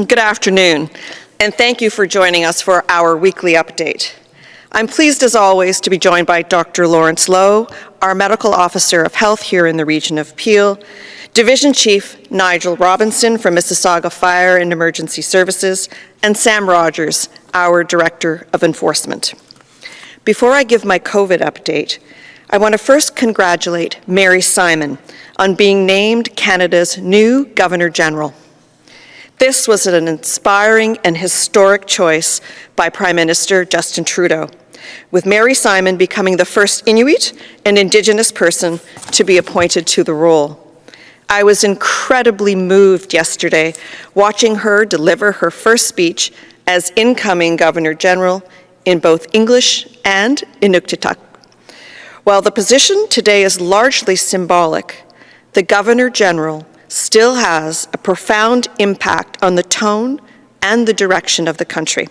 Good afternoon, and thank you for joining us for our weekly update. I'm pleased, as always, to be joined by Dr. Lawrence Lowe, our Medical Officer of Health here in the region of Peel, Division Chief Nigel Robinson from Mississauga Fire and Emergency Services, and Sam Rogers, our Director of Enforcement. Before I give my COVID update, I want to first congratulate Mary Simon on being named Canada's new Governor-General. This was an inspiring and historic choice by Prime Minister Justin Trudeau, with Mary Simon becoming the first Inuit and Indigenous person to be appointed to the role. I was incredibly moved yesterday watching her deliver her first speech as incoming Governor-General in both English and Inuktitut. While the position today is largely symbolic, the Governor-General still has a profound impact on the tone and the direction of the country.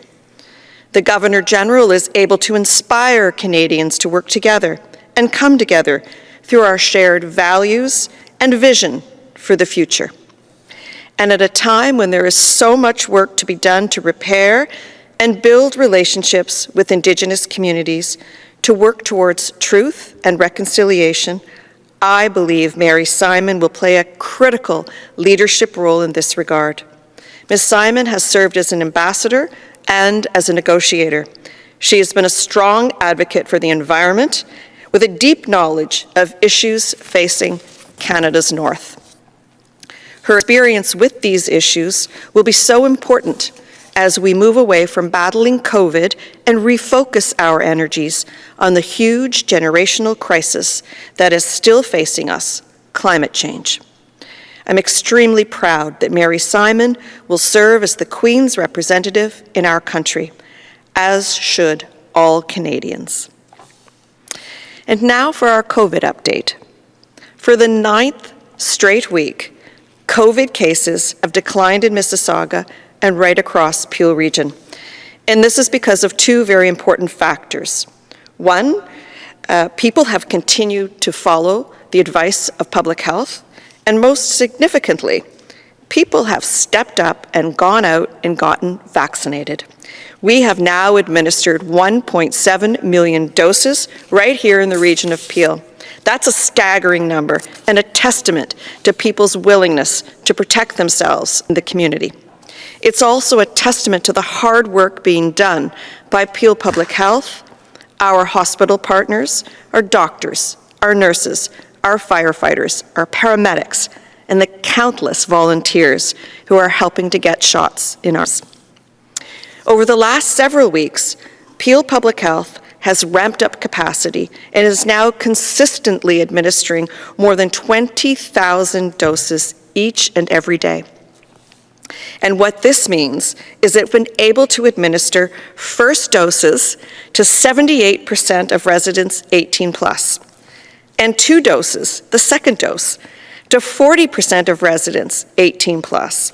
The Governor-General is able to inspire Canadians to work together and come together through our shared values and vision for the future. And at a time when there is so much work to be done to repair and build relationships with Indigenous communities to work towards truth and reconciliation, I believe Mary Simon will play a critical leadership role in this regard. Ms. Simon has served as an ambassador and as a negotiator. She has been a strong advocate for the environment with a deep knowledge of issues facing Canada's north. Her experience with these issues will be so important as we move away from battling COVID and refocus our energies on the huge generational crisis that is still facing us, climate change. I'm extremely proud that Mary Simon will serve as the Queen's representative in our country, as should all Canadians. And now for our COVID update. For the 9th straight week, COVID cases have declined in Mississauga and right across Peel region. And this is because of two very important factors. One, people have continued to follow the advice of public health, and most significantly, people have stepped up and gone out and gotten vaccinated. We have now administered 1.7 million doses right here in the region of Peel. That's a staggering number and a testament to people's willingness to protect themselves in the community. It's also a testament to the hard work being done by Peel Public Health, our hospital partners, our doctors, our nurses, our firefighters, our paramedics, and the countless volunteers who are helping to get shots in ours. Over the last several weeks, Peel Public Health has ramped up capacity and is now consistently administering more than 20,000 doses each and every day. And what this means is that we've been able to administer first doses to 78% of residents 18 plus, and 2 doses, the second dose, to 40% of residents 18 plus.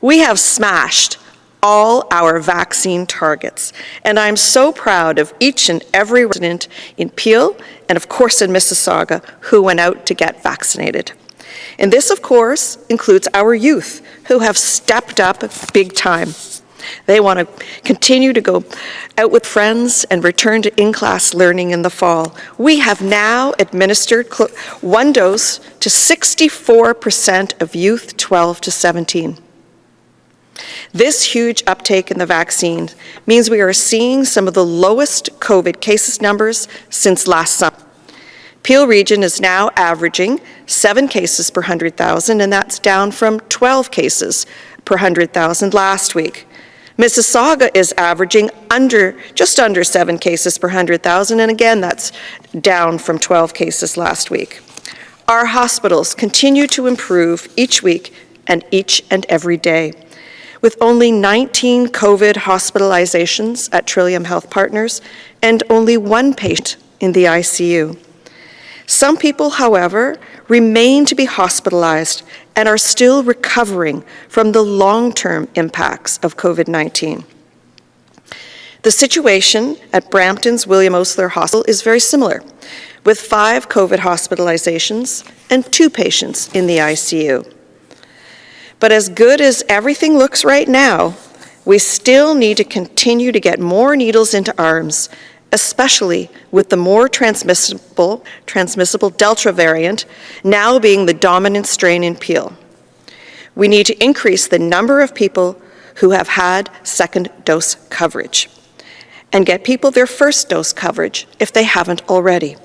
We have smashed all our vaccine targets, and I'm so proud of each and every resident in Peel and of course in Mississauga who went out to get vaccinated. And this, of course, includes our youth who have stepped up big time. They want to continue to go out with friends and return to in-class learning in the fall. We have now administered 1 dose to 64% of youth 12 to 17. This huge uptake in the vaccine means we are seeing some of the lowest COVID cases numbers since last summer. Peel region is now averaging 7 cases per 100,000, and that's down from 12 cases per 100,000 last week. Mississauga is averaging just under 7 cases per 100,000, and again, that's down from 12 cases last week. Our hospitals continue to improve each week and each and every day. With only 19 COVID hospitalizations at Trillium Health Partners and only 1 patient in the ICU. Some people, however, remain to be hospitalized and are still recovering from the long-term impacts of COVID-19. The situation at Brampton's William Osler Hospital is very similar, with 5 COVID hospitalizations and 2 patients in the ICU. But as good as everything looks right now, we still need to continue to get more needles into arms, especially with the more transmissible Delta variant now being the dominant strain in Peel. We need to increase the number of people who have had second dose coverage and get people their first dose coverage if they haven't already.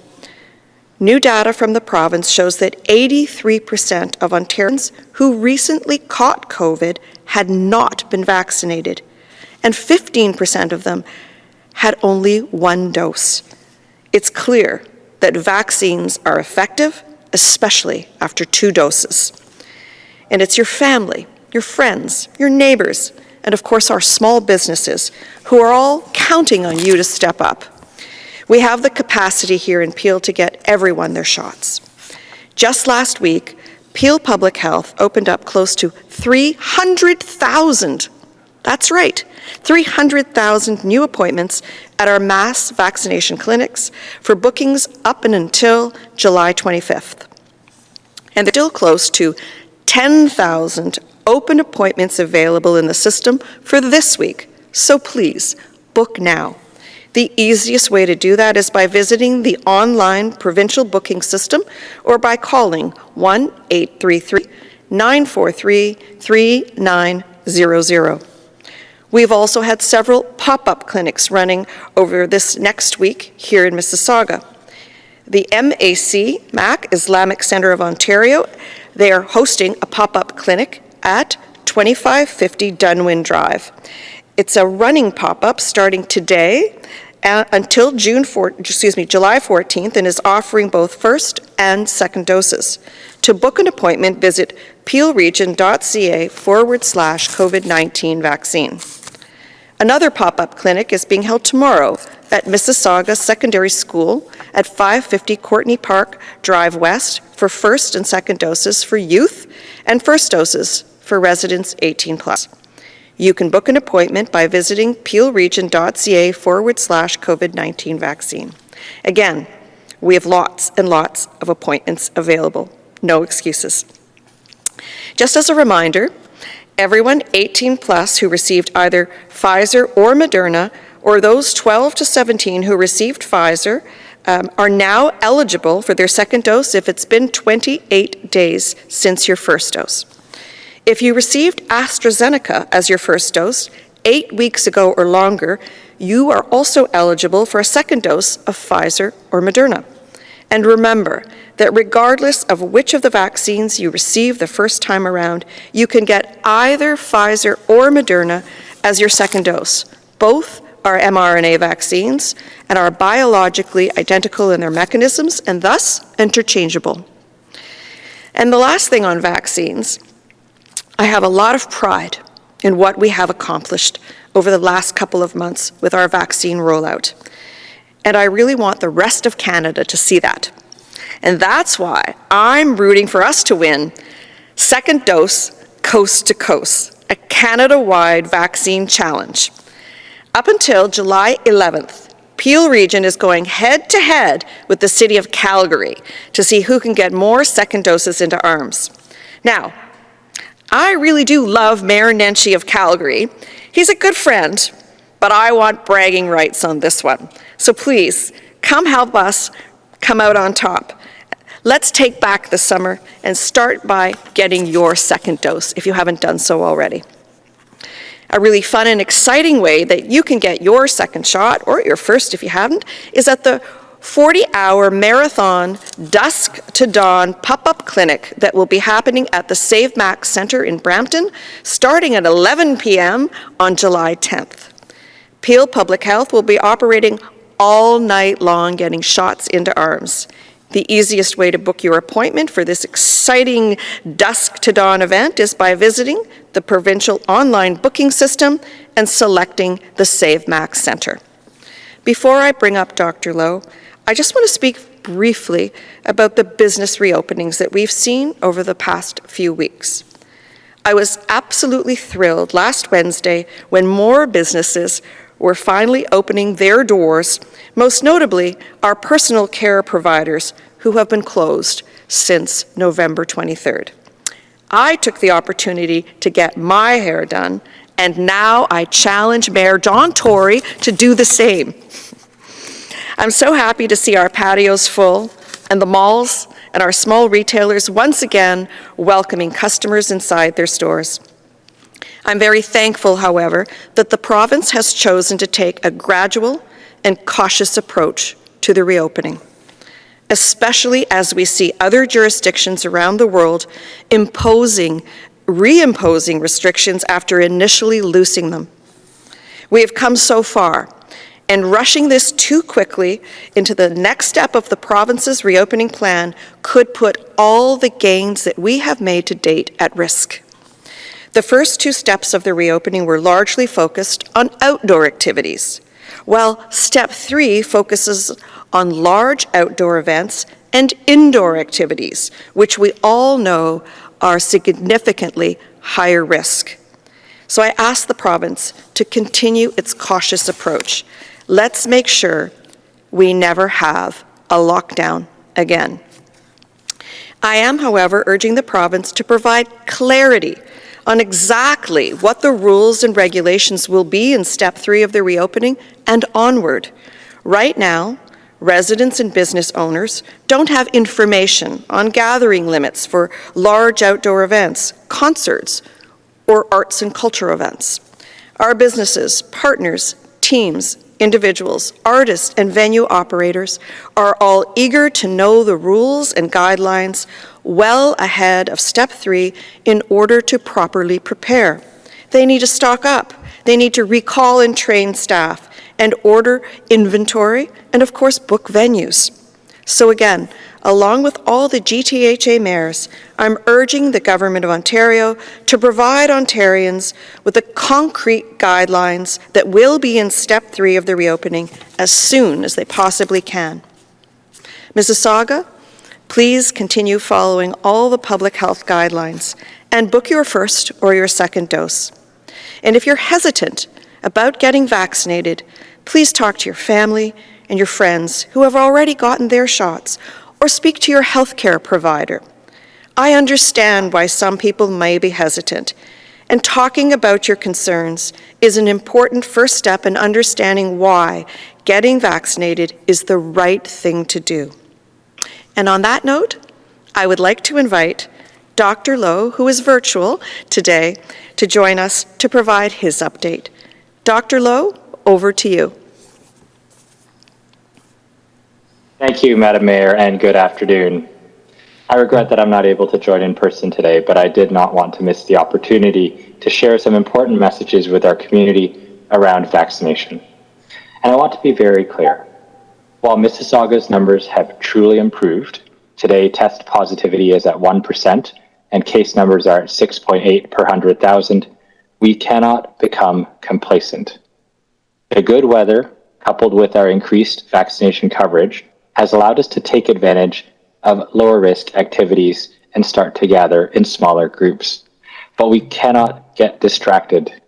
New data from the province shows that 83% of Ontarians who recently caught COVID had not been vaccinated, and 15% of them had only one dose. It's clear that vaccines are effective, especially after 2 doses. And it's your family, your friends, your neighbors, and of course our small businesses who are all counting on you to step up. We have the capacity here in Peel to get everyone their shots. Just last week, Peel Public Health opened up close to 300,000, that's right, 300,000 new appointments at our mass vaccination clinics for bookings up and until July 25th. And there's still close to 10,000 open appointments available in the system for this week, so please book now. The easiest way to do that is by visiting the online provincial booking system or by calling 1-833-943-3900. We've also had several pop-up clinics running over this next week here in Mississauga. The MAC, Islamic Centre of Ontario, they are hosting a pop-up clinic at 2550 Dunwin Drive. It's a running pop-up starting today until July 14th and is offering both first and second doses. To book an appointment, visit peelregion.ca/COVID-19 vaccine. Another pop-up clinic is being held tomorrow at Mississauga Secondary School at 550 Courtney Park Drive West for first and second doses for youth and first doses for residents 18+. You can book an appointment by visiting peelregion.ca/COVID-19 vaccine. Again, we have lots and lots of appointments available. No excuses. Just as a reminder, everyone 18+ who received either Pfizer or Moderna, or those 12 to 17 who received Pfizer, are now eligible for their second dose if it's been 28 days since your first dose. If you received AstraZeneca as your first dose 8 weeks ago or longer, you are also eligible for a second dose of Pfizer or Moderna. And remember that regardless of which of the vaccines you receive the first time around, you can get either Pfizer or Moderna as your second dose. Both are mRNA vaccines and are biologically identical in their mechanisms and thus interchangeable. And the last thing on vaccines, I have a lot of pride in what we have accomplished over the last couple of months with our vaccine rollout. And I really want the rest of Canada to see that. And that's why I'm rooting for us to win second dose coast to coast, a Canada-wide vaccine challenge. Up until July 11th, Peel Region is going head-to-head with the city of Calgary to see who can get more second doses into arms. Now, I really do love Mayor Nenshi of Calgary. He's a good friend, but I want bragging rights on this one. So please, come help us come out on top. Let's take back the summer and start by getting your second dose if you haven't done so already. A really fun and exciting way that you can get your second shot, or your first if you haven't, is at the 40-hour marathon dusk to dawn pop-up clinic that will be happening at the Save Max Centre in Brampton starting at 11 p.m. on July 10th. Peel Public Health will be operating all night long getting shots into arms. The easiest way to book your appointment for this exciting dusk to dawn event is by visiting the provincial online booking system and selecting the Save Max Centre. Before I bring up Dr. Lowe, I just want to speak briefly about the business reopenings that we've seen over the past few weeks. I was absolutely thrilled last Wednesday when more businesses were finally opening their doors, most notably our personal care providers who have been closed since November 23rd. I took the opportunity to get my hair done, and now I challenge Mayor John Tory to do the same. I'm so happy to see our patios full and the malls and our small retailers once again welcoming customers inside their stores. I'm very thankful, however, that the province has chosen to take a gradual and cautious approach to the reopening, especially as we see other jurisdictions around the world reimposing restrictions after initially loosening them. We have come so far, and rushing this too quickly into the next step of the province's reopening plan could put all the gains that we have made to date at risk. The first two steps of the reopening were largely focused on outdoor activities, while step 3 focuses on large outdoor events and indoor activities, which we all know are significantly higher risk. So I ask the province to continue its cautious approach. Let's make sure we never have a lockdown again. I am, however, urging the province to provide clarity on exactly what the rules and regulations will be in step 3 of the reopening and onward. Right now, residents and business owners don't have information on gathering limits for large outdoor events, concerts, or arts and culture events. Our businesses, partners, teams, individuals, artists, and venue operators are all eager to know the rules and guidelines well ahead of step 3 in order to properly prepare. They need to stock up. They need to recall and train staff and order inventory and, of course, book venues. So again, along with all the GTHA mayors, I'm urging the Government of Ontario to provide Ontarians with the concrete guidelines that will be in step 3 of the reopening as soon as they possibly can. Mississauga, please continue following all the public health guidelines and book your first or your second dose. And if you're hesitant about getting vaccinated, please talk to your family and your friends who have already gotten their shots, or speak to your healthcare provider. I understand why some people may be hesitant, and talking about your concerns is an important first step in understanding why getting vaccinated is the right thing to do. And on that note, I would like to invite Dr. Lowe, who is virtual today, to join us to provide his update. Dr. Lowe, over to you. Thank you, Madam Mayor, and good afternoon. I regret that I'm not able to join in person today, but I did not want to miss the opportunity to share some important messages with our community around vaccination. And I want to be very clear. While Mississauga's numbers have truly improved, today test positivity is at 1% and case numbers are at 6.8 per 100,000, we cannot become complacent. The good weather, coupled with our increased vaccination coverage, has allowed us to take advantage of lower risk activities and start to gather in smaller groups. But we cannot get distracted.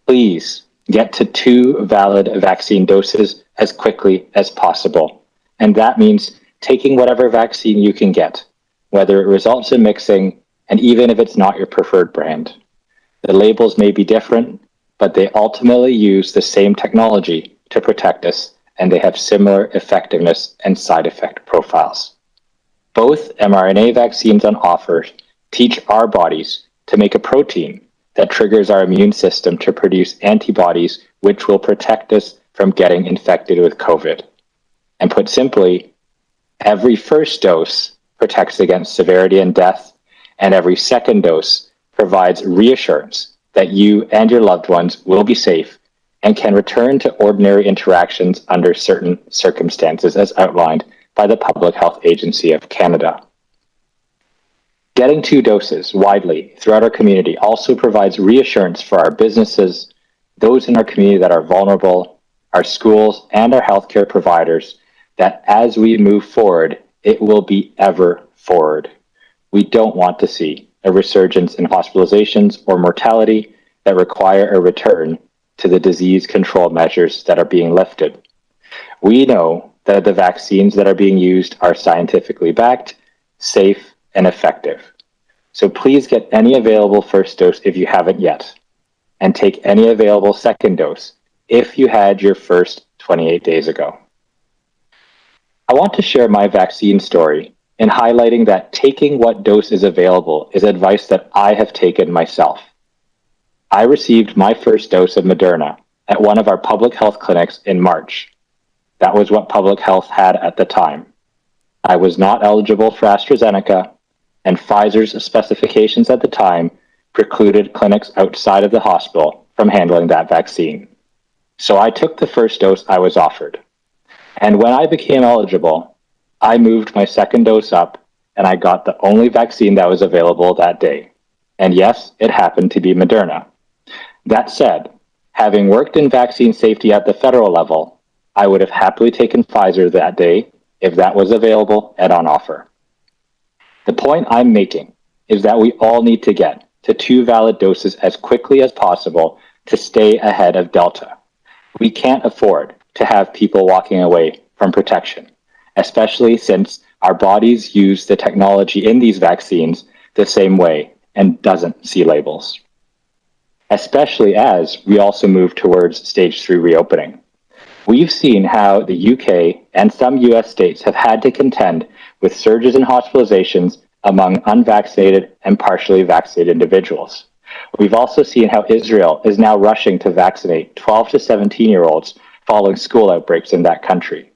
Please get to 2 valid vaccine doses as quickly as possible. And that means taking whatever vaccine you can get, whether it results in mixing, and even if it's not your preferred brand. The labels may be different, but they ultimately use the same technology to protect us, and they have similar effectiveness and side effect profiles. Both mRNA vaccines on offer teach our bodies to make a protein that triggers our immune system to produce antibodies which will protect us from getting infected with COVID. And put simply, every first dose protects against severity and death, and every second dose provides reassurance that you and your loved ones will be safe and can return to ordinary interactions under certain circumstances as outlined by the Public Health Agency of Canada. Getting 2 doses widely throughout our community also provides reassurance for our businesses, those in our community that are vulnerable, our schools, and our healthcare providers, that as we move forward, it will be ever forward. We don't want to see a resurgence in hospitalizations or mortality that require a return to the disease control measures that are being lifted. We know that the vaccines that are being used are scientifically backed, safe, and effective. So please get any available first dose if you haven't yet, and take any available second dose if you had your first 28 days ago. I want to share my vaccine story in highlighting that taking what dose is available is advice that I have taken myself. I received my first dose of Moderna at one of our public health clinics in March. That was what public health had at the time. I was not eligible for AstraZeneca, and Pfizer's specifications at the time precluded clinics outside of the hospital from handling that vaccine. So I took the first dose I was offered. And when I became eligible, I moved my second dose up, and I got the only vaccine that was available that day. And yes, it happened to be Moderna. That said, having worked in vaccine safety at the federal level, I would have happily taken Pfizer that day if that was available and on offer. The point I'm making is that we all need to get to 2 valid doses as quickly as possible to stay ahead of Delta. We can't afford to have people walking away from protection, especially since our bodies use the technology in these vaccines the same way and doesn't see labels. Especially as we also move towards stage 3 reopening. We've seen how the UK and some US states have had to contend with surges in hospitalizations among unvaccinated and partially vaccinated individuals. We've also seen how Israel is now rushing to vaccinate 12 to 17-year-olds following school outbreaks in that country.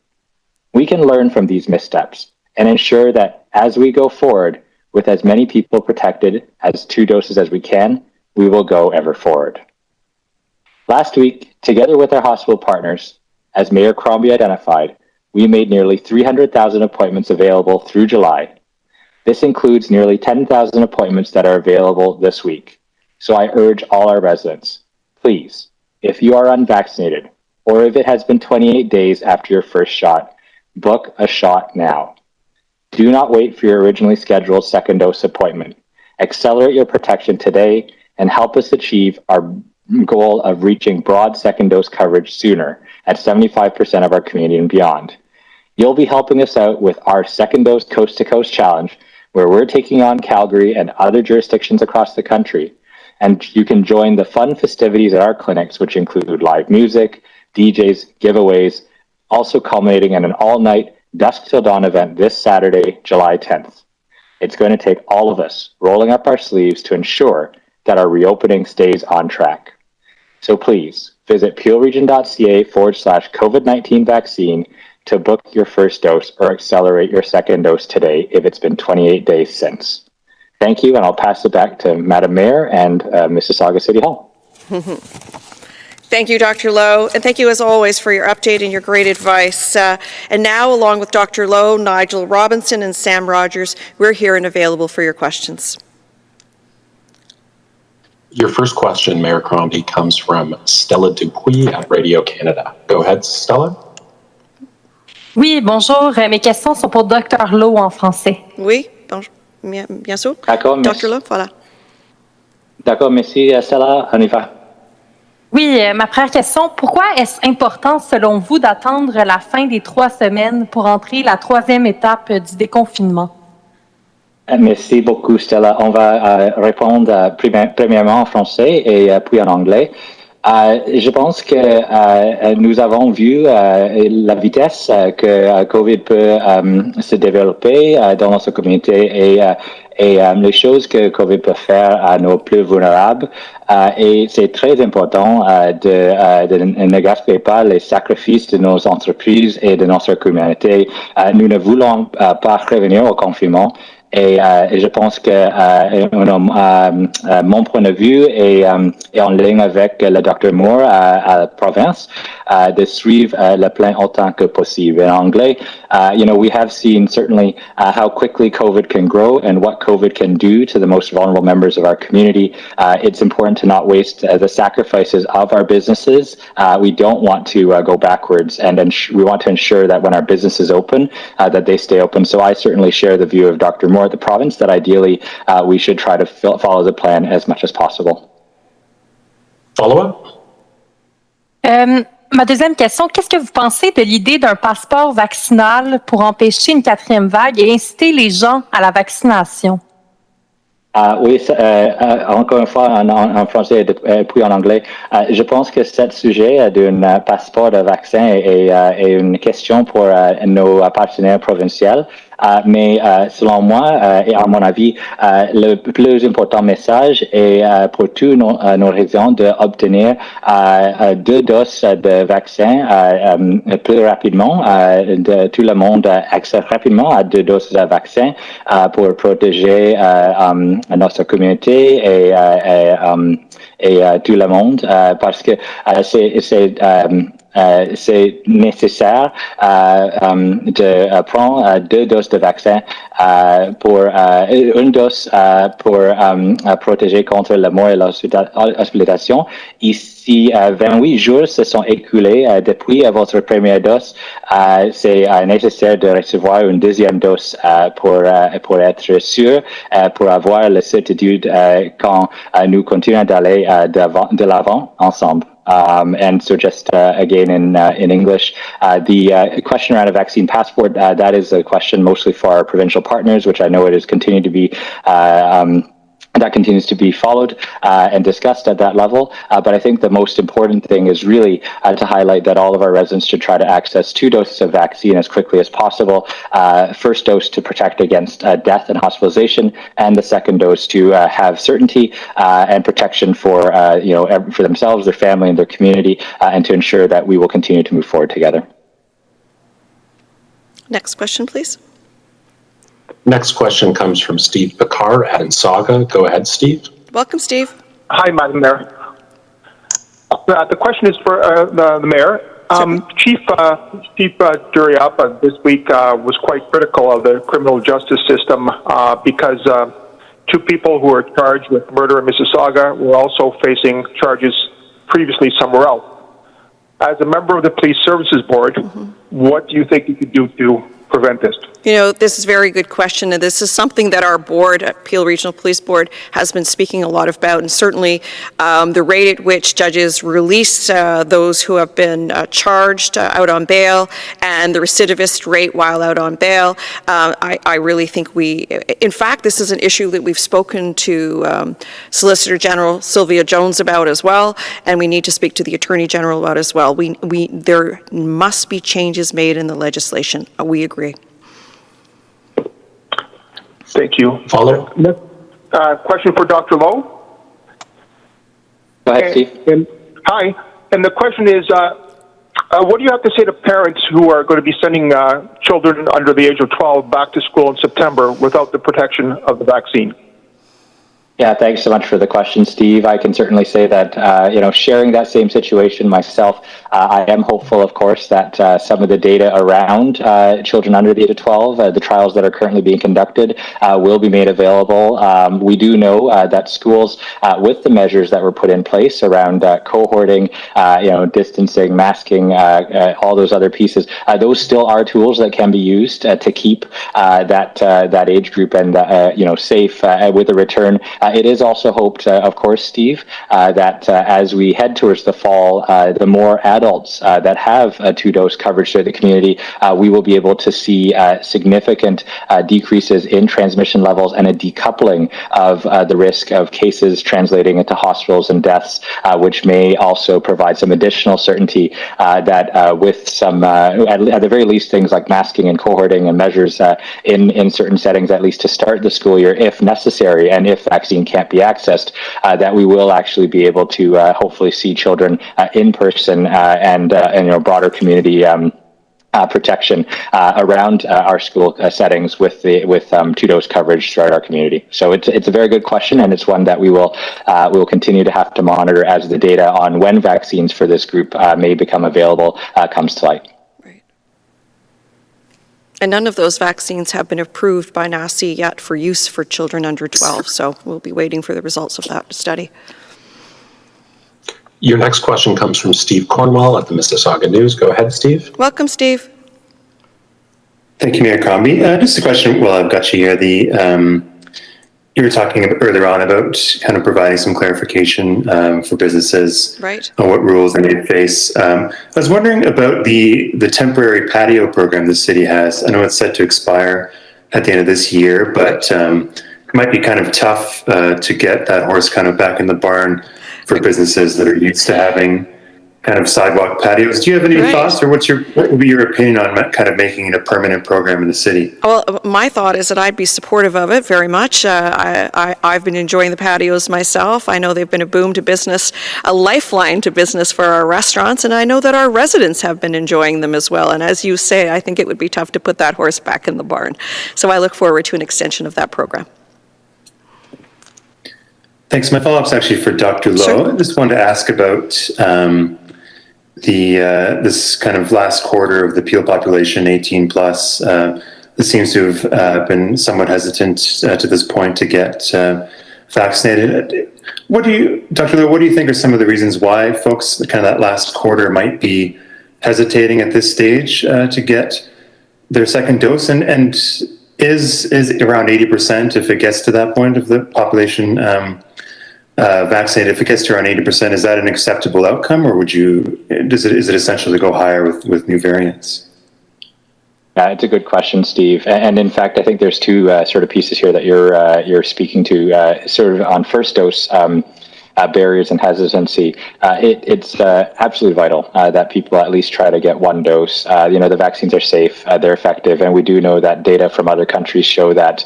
We can learn from these missteps and ensure that as we go forward with as many people protected as 2 doses as we can, we will go ever forward. Last week, together with our hospital partners, as Mayor Crombie identified, we made nearly 300,000 appointments available through July. This includes nearly 10,000 appointments that are available this week. So I urge all our residents, please, if you are unvaccinated, or if it has been 28 days after your first shot, book a shot now. Do not wait for your originally scheduled second dose appointment. Accelerate your protection today and help us achieve our goal of reaching broad second dose coverage sooner at 75% of our community and beyond. You'll be helping us out with our second dose coast to coast challenge, where we're taking on Calgary and other jurisdictions across the country. And you can join the fun festivities at our clinics, which include live music, DJs, giveaways, also culminating in an all-night dusk till dawn event this Saturday, July 10th. It's going to take all of us rolling up our sleeves to ensure that our reopening stays on track. So please visit peelregion.ca/COVID-19 vaccine to book your first dose or accelerate your second dose today if it's been 28 days since. Thank you, and I'll pass it back to Madam Mayor and Mississauga City Hall. Thank you, Dr. Lowe, and thank you as always for your update and your great advice. And now, along with Dr. Lowe, Nigel Robinson, and Sam Rogers, we're here and available for your questions. Your first question, Mayor Crombie, comes from Stella Dupuis at Radio Canada. Go ahead, Stella. Oui, bonjour. Mes questions sont pour Dr. Lowe en français. Oui, bonjour. Bien sûr. D'accord, Dr. Lowe, voilà. D'accord, merci Stella, on y va. Oui, ma première question, pourquoi est-ce important selon vous d'attendre la fin des 3 semaines pour entrer la 3e étape du déconfinement? Merci beaucoup, Stella. On va répondre premièrement en français et puis en anglais. Je pense que nous avons vu la vitesse que COVID peut se développer dans notre communauté et les choses que COVID peut faire à nos plus vulnérables. Et c'est très important de ne gaspiller pas les sacrifices de nos entreprises et de notre communauté. Nous ne voulons pas revenir au confinement. Et je pense que mon point de vue est en ligne avec le Dr. Moore à la province de suivre le plan autant que possible. In anglais, we have seen certainly how quickly COVID can grow and what COVID can do to the most vulnerable members of our community. It's important to not waste the sacrifices of our businesses. We don't want to go backwards, and we want to ensure that when our businesses open, that they stay open. So I certainly share the view of Dr. Moore at the province that ideally we should try to follow the plan as much as possible. Follow-up? Ma deuxième question, qu'est-ce que vous pensez de l'idée d'un passeport vaccinal pour empêcher une 4e vague et inciter les gens à la vaccination? Oui, encore une fois, en français et puis en anglais, je pense que ce sujet d'un passeport de vaccin est une question pour nos partenaires provinciaux. Mais selon moi et à mon avis, le plus important message est pour tous nos régions d'obtenir 2 doses de vaccin plus rapidement. De tout le monde accède rapidement à 2 doses de vaccin pour protéger notre communauté et tout le monde parce que c'est nécessaire de prendre 2 doses de vaccin pour une dose pour protéger contre la mort et l'hospitalisation. Ici, 28 jours se sont écoulés depuis votre première dose. C'est nécessaire de recevoir une deuxième dose pour être sûr, pour avoir la certitude quand nous continuons d'aller de l'avant ensemble. And so just again in English, the question around a vaccine passport, that is a question mostly for our provincial partners, which I know it is continuing to be that continues to be followed and discussed at that level. But I think the most important thing is really to highlight that all of our residents should try to access 2 doses of vaccine as quickly as possible. First dose to protect against death and hospitalization, and the second dose to have certainty and protection for for themselves, their family, and their community, and to ensure that we will continue to move forward together. Next question, please. Next question comes from Steve Picard at Mississauga. Go ahead, Steve. Welcome, Steve. Hi, Madam Mayor. The question is for the Mayor. Chief Duriapa this week was quite critical of the criminal justice system because 2 people who were charged with murder in Mississauga were also facing charges previously somewhere else. As a member of the Police Services Board, what do you think you could do to prevent this? You know, this is a very good question, and this is something that our board, Peel Regional Police Board, has been speaking a lot about, and certainly the rate at which judges release those who have been charged out on bail and the recidivist rate while out on bail. I really think in fact, this is an issue that we've spoken to Solicitor General Sylvia Jones about as well, and we need to speak to the Attorney General about as well. There must be changes made in the legislation. We agree. Thank you. Follow. Question for Dr. Lowe. Go ahead, Steve. Hi. And the question is, what do you have to say to parents who are going to be sending children under the age of 12 back to school in September without the protection of the vaccine? Yeah, thanks so much for the question, Steve. I can certainly say that, sharing that same situation myself, I am hopeful, of course, that some of the data around children under the age of 12, the trials that are currently being conducted, will be made available. We do know that schools, with the measures that were put in place around cohorting, distancing, masking, all those other pieces, those still are tools that can be used to keep that age group and safe with a return. It is also hoped, of course, Steve, that as we head towards the fall, the more adults that have 2-dose coverage through the community, we will be able to see significant decreases in transmission levels and a decoupling of the risk of cases translating into hospitals and deaths, which may also provide some additional certainty that with some, at the very least, things like masking and cohorting and measures in certain settings, at least to start the school year, if necessary, and if vaccine can't be accessed, that we will actually be able to hopefully see children in person and broader community protection around our school settings with 2-dose coverage throughout our community. So it's a very good question, and it's one that we will continue to have to monitor as the data on when vaccines for this group may become available comes to light. And none of those vaccines have been approved by NACI yet for use for children under 12, so we'll be waiting for the results of that study. Your next question comes from Steve Cornwell at the Mississauga News. Go ahead, Steve. Welcome, Steve. Thank you, Mayor Crombie. Just a question, well, I've got you here. You were talking earlier on about kind of providing some clarification for businesses on what rules they may face. I was wondering about the temporary patio program the city has. I know it's set to expire at the end of this year, but might be kind of tough to get that horse kind of back in the barn for businesses that are used to having kind of sidewalk patios. Do you have any thoughts, or what would be your opinion on kind of making it a permanent program in the city? Well, my thought is that I'd be supportive of it very much. I've been enjoying the patios myself. I know they've been a boom to business, a lifeline to business for our restaurants, and I know that our residents have been enjoying them as well. And as you say, I think it would be tough to put that horse back in the barn. So I look forward to an extension of that program. Thanks. My follow-up's actually for Dr. Lowe. Sure. I just wanted to ask about this kind of last quarter of the Peel population, 18 plus. This seems to have been somewhat hesitant to this point to get vaccinated. Dr. Lowe, what do you think are some of the reasons why folks, kind of that last quarter, might be hesitating at this stage to get their second dose? And is around 80%, if it gets to that point of the population vaccinated, if it gets to around 80%, is that an acceptable outcome, or is it essential to go higher with new variants? It's a good question, Steve. And in fact, I think there's two sort of pieces here that you're speaking to. Sort of on first dose barriers and hesitancy. It's absolutely vital that people at least try to get one dose. The vaccines are safe, they're effective, and we do know that data from other countries show that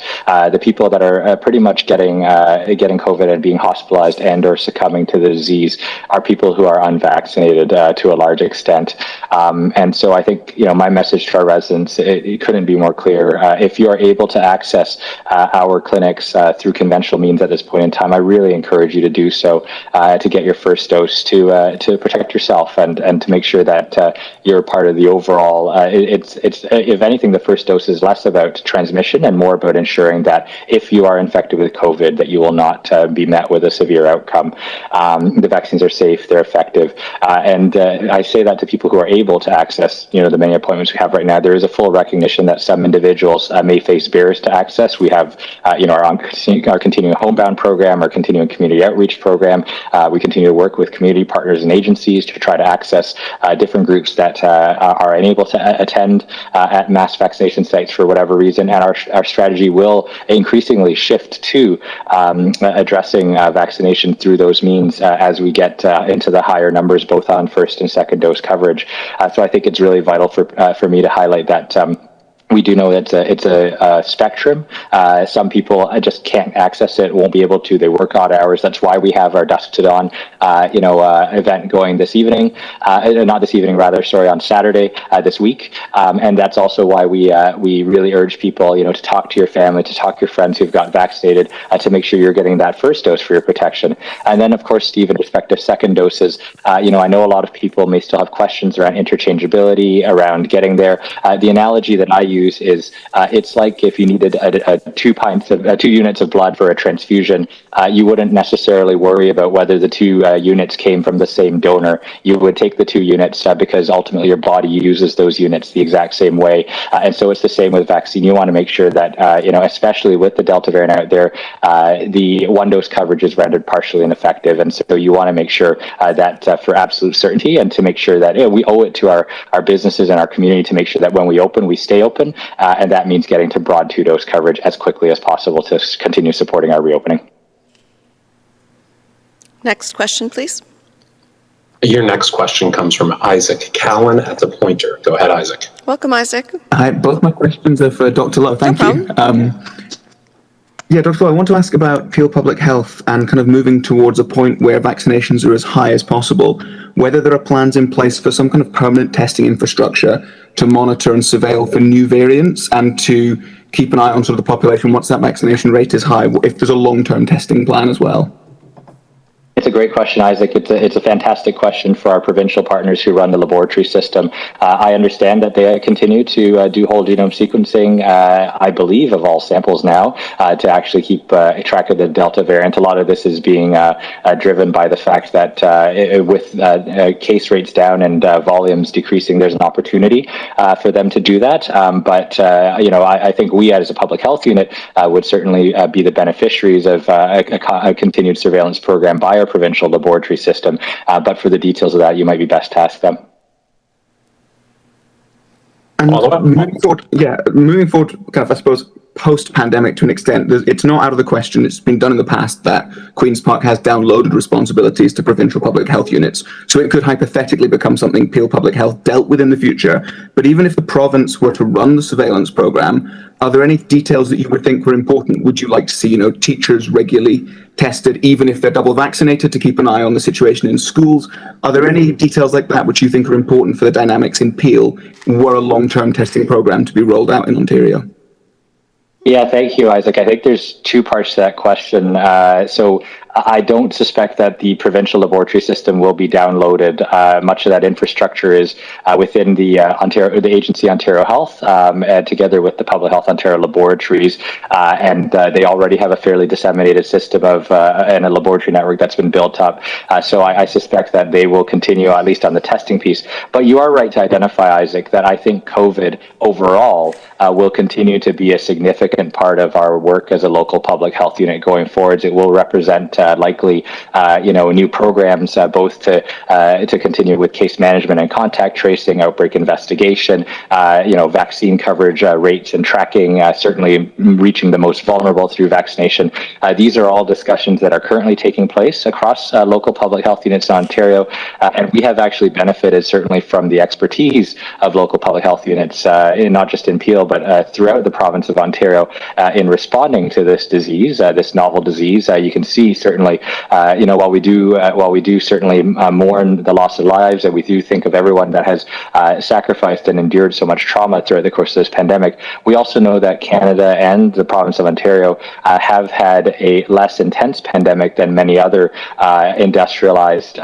the people that are pretty much getting COVID and being hospitalized and or succumbing to the disease are people who are unvaccinated to a large extent. And so I think, my message to our residents, it couldn't be more clear. If you are able to access our clinics through conventional means at this point in time, I really encourage you to do so. To get your first dose to protect yourself and to make sure that you're part of the overall. It's if anything, the first dose is less about transmission and more about ensuring that if you are infected with COVID, that you will not be met with a severe outcome. The vaccines are safe, they're effective, and I say that to people who are able to access, the many appointments we have right now. There is a full recognition that some individuals may face barriers to access. We have, our continuing homebound program, our continuing community outreach program. We continue to work with community partners and agencies to try to access different groups that are unable to attend at mass vaccination sites for whatever reason. And our strategy will increasingly shift to addressing vaccination through those means as we get into the higher numbers, both on first and second dose coverage. So I think it's really vital for me to highlight that we do know that it's a spectrum. Some people just can't access it, won't be able to. They work odd hours. That's why we have our Dusk to Dawn, event going this evening. Not this evening, rather. Sorry, on Saturday this week. And that's also why we really urge people, to talk to your family, to talk to your friends who've got vaccinated, to make sure you're getting that first dose for your protection. And then, of course, Steve, in respect to second doses, I know a lot of people may still have questions around interchangeability, around getting there. The analogy that I use is it's like if you needed 2 units of blood for a transfusion, you wouldn't necessarily worry about whether the 2 units came from the same donor. You would take the 2 units because ultimately your body uses those units the exact same way. And so it's the same with vaccine. You want to make sure that, especially with the Delta variant out there, the one dose coverage is rendered partially ineffective. And so you want to make sure that for absolute certainty and to make sure that we owe it to our businesses and our community to make sure that when we open, we stay open. And that means getting to broad 2-dose coverage as quickly as possible to continue supporting our reopening. Next question, please. Your next question comes from Isaac Cowan at the Pointer. Go ahead, Isaac. Welcome, Isaac. Hi, both my questions are for Dr. Lowe. Thank you. Dr. Lowe, I want to ask about Peel Public Health and kind of moving towards a point where vaccinations are as high as possible, whether there are plans in place for some kind of permanent testing infrastructure to monitor and surveil for new variants and to keep an eye on sort of the population once that vaccination rate is high, if there's a long-term testing plan as well. It's a great question, Isaac. It's a fantastic question for our provincial partners who run the laboratory system. I understand that they continue to do whole genome sequencing, I believe, of all samples now to actually keep track of the Delta variant. A lot of this is being driven by the fact that with case rates down and volumes decreasing, there's an opportunity for them to do that. But I think we as a public health unit would certainly be the beneficiaries of a continued surveillance program by our provincial laboratory system, but for the details of that, you might be best to ask them. And moving forward, kind of, I suppose, post-pandemic to an extent, it's not out of the question, it's been done in the past, that Queen's Park has downloaded responsibilities to provincial public health units. So it could hypothetically become something Peel Public Health dealt with in the future. But even if the province were to run the surveillance programme, are there any details that you would think were important? Would you like to see, teachers regularly tested, even if they're double vaccinated, to keep an eye on the situation in schools? Are there any details like that which you think are important for the dynamics in Peel were a long-term testing programme to be rolled out in Ontario? Yeah, thank you, Isaac. I think there's two parts to that question. So I don't suspect that the provincial laboratory system will be downloaded. Much of that infrastructure is within the agency Ontario Health, together with the Public Health Ontario laboratories, and they already have a fairly disseminated system of and a laboratory network that's been built up. So I suspect that they will continue, at least on the testing piece. But you are right to identify, Isaac, that I think COVID overall will continue to be a significant part of our work as a local public health unit going forwards. It will represent likely, new programs both to continue with case management and contact tracing, outbreak investigation, vaccine coverage rates and tracking, certainly reaching the most vulnerable through vaccination. These are all discussions that are currently taking place across local public health units in Ontario, and we have actually benefited certainly from the expertise of local public health units, not just in Peel, but throughout the province of Ontario in responding to this disease, this novel disease. You can see certainly, while we do certainly mourn the loss of lives, and we do think of everyone that has sacrificed and endured so much trauma throughout the course of this pandemic, we also know that Canada and the province of Ontario have had a less intense pandemic than many other industrialized,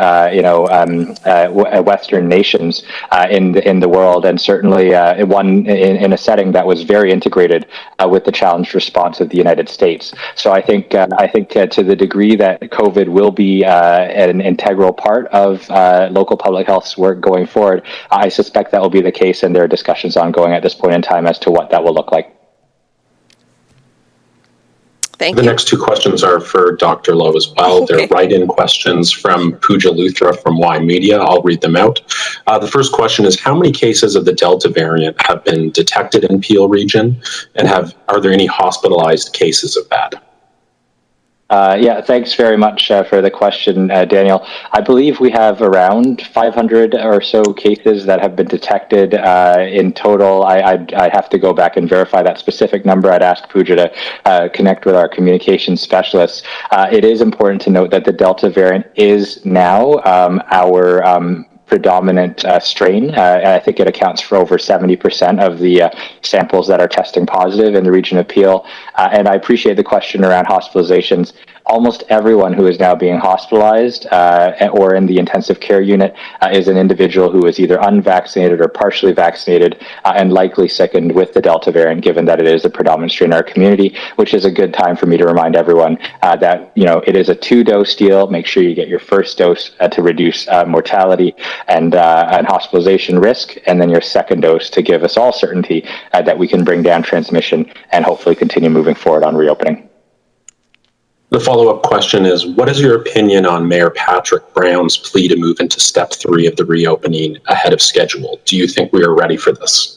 Western nations in the world, and certainly one in a setting that was very integrated with the challenged response of the United States. So I think to the degree that COVID will be an integral part of local public health's work going forward, I suspect that will be the case, and there are discussions ongoing at this point in time as to what that will look like. The next two questions are for Dr. Lowe as well. Okay. They're write-in questions from Pooja Luthra from Y Media. I'll read them out. The first question is, how many cases of the Delta variant have been detected in Peel region, and are there any hospitalized cases of that? Thanks very much for the question, Daniel. I believe we have around 500 or so cases that have been detected in total. I have to go back and verify that specific number. I'd ask Pooja to connect with our communications specialists. It is important to note that the Delta variant is now our predominant strain. I think it accounts for over 70% of the samples that are testing positive in the region of Peel. And I appreciate the question around hospitalizations. Almost everyone who is now being hospitalized or in the intensive care unit is an individual who is either unvaccinated or partially vaccinated and likely sickened with the Delta variant, given that it is the predominant strain in our community, which is a good time for me to remind everyone that it is a 2-dose deal. Make sure you get your first dose to reduce mortality and hospitalization risk, and then your second dose to give us all certainty that we can bring down transmission and hopefully continue moving forward on reopening. The follow-up question is, what is your opinion on Mayor Patrick Brown's plea to move into step 3 of the reopening ahead of schedule? Do you think we are ready for this?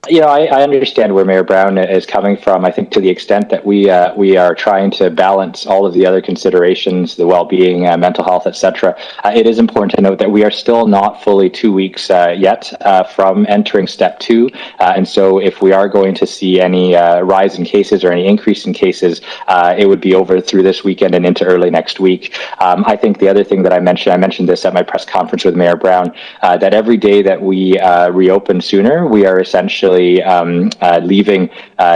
I understand where Mayor Brown is coming from. I think to the extent that we are trying to balance all of the other considerations, the well-being, mental health, etc., it is important to note that we are still not fully 2 weeks yet from entering step 2. And so if we are going to see any rise in cases or any increase in cases, it would be over through this weekend and into early next week. I think the other thing that I mentioned this at my press conference with Mayor Brown, that every day that we reopen sooner, we are essentially leaving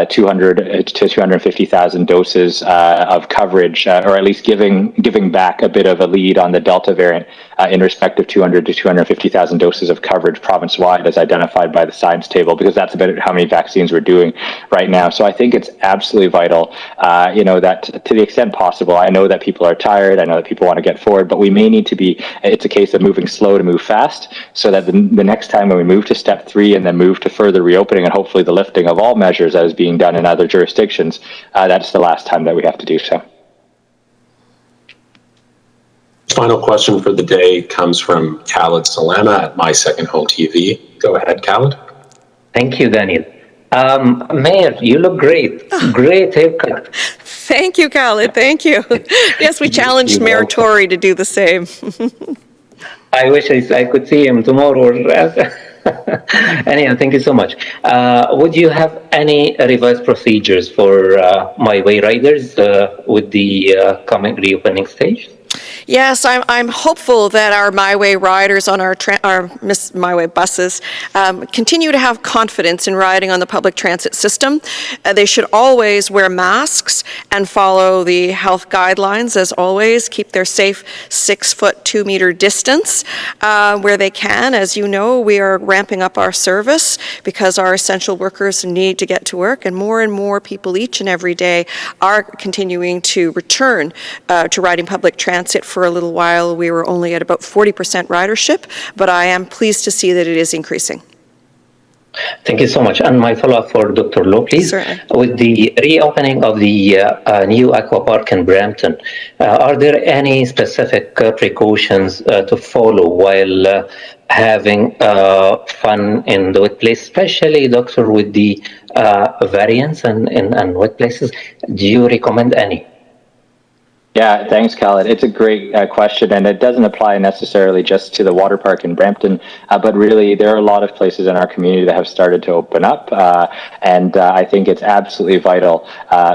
200 to 250,000 doses of coverage, or at least giving back a bit of a lead on the Delta variant in respect of 200 to 250,000 doses of coverage province-wide as identified by the science table, because that's about how many vaccines we're doing right now. So I think it's absolutely vital, that to the extent possible, I know that people are tired, I know that people want to get forward, but we may need to it's a case of moving slow to move fast, so that the next time when we move to step 3 and then move to further reopening and hopefully the lifting of all measures that is being done in other jurisdictions, that's the last time that we have to do so. Final question for the day comes from Khaled Salama at My Second Home TV. Go ahead, Khaled. Thank you, Daniel. Mayor, you look great. Great haircut. Thank you, Khalid. Thank you. Yes, we challenged Mayor Tory to do the same. I wish I could see him tomorrow. Anyhow, thank you so much. Would you have any revised procedures for My Way riders with the coming reopening stage? Yes, I'm hopeful that our My Way riders on our My Way buses continue to have confidence in riding on the public transit system. They should always wear masks and follow the health guidelines as always. Keep their safe 6-foot 2-meter distance where they can. As you know, we are ramping up our service because our essential workers need to get to work, and more people each and every day are continuing to return to riding public transit. For a little while, we were only at about 40% ridership, but I am pleased to see that it is increasing. Thank you so much. And my follow-up for Dr. Lowe, please. Certainly. With the reopening of the new aqua park in Brampton, are there any specific precautions to follow while having fun in the workplace, especially, Doctor, with the variants and workplaces? Do you recommend any? Yeah, thanks, Khaled. It's a great question, and it doesn't apply necessarily just to the water park in Brampton, but really there are a lot of places in our community that have started to open up, and I think it's absolutely vital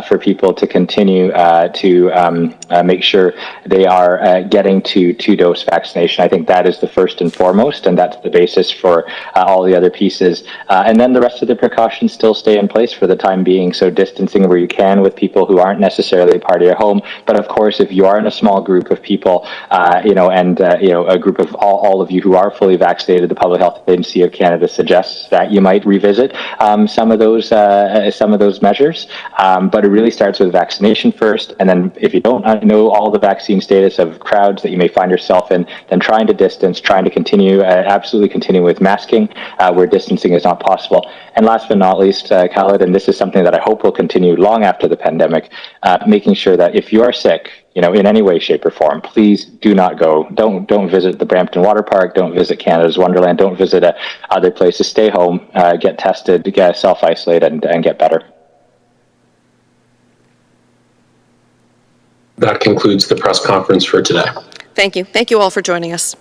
for people to continue to make sure they are getting to 2-dose vaccination. I think that is the first and foremost, and that's the basis for all the other pieces. And then the rest of the precautions still stay in place for the time being, so distancing where you can with people who aren't necessarily part of your home, but of course, if you are in a small group of people, a group of all of you who are fully vaccinated, the Public Health Agency of Canada suggests that you might revisit some of those measures. But it really starts with vaccination first, and then if you don't know all the vaccine status of crowds that you may find yourself in, then trying to distance, trying to absolutely continue with masking where distancing is not possible. And last but not least, Khaled, and this is something that I hope will continue long after the pandemic, making sure that if you are sick, in any way, shape, or form, please do not go. Don't visit the Brampton Water Park. Don't visit Canada's Wonderland. Don't visit other places. Stay home, get tested, get self-isolate, and get better. That concludes the press conference for today. Thank you. Thank you all for joining us.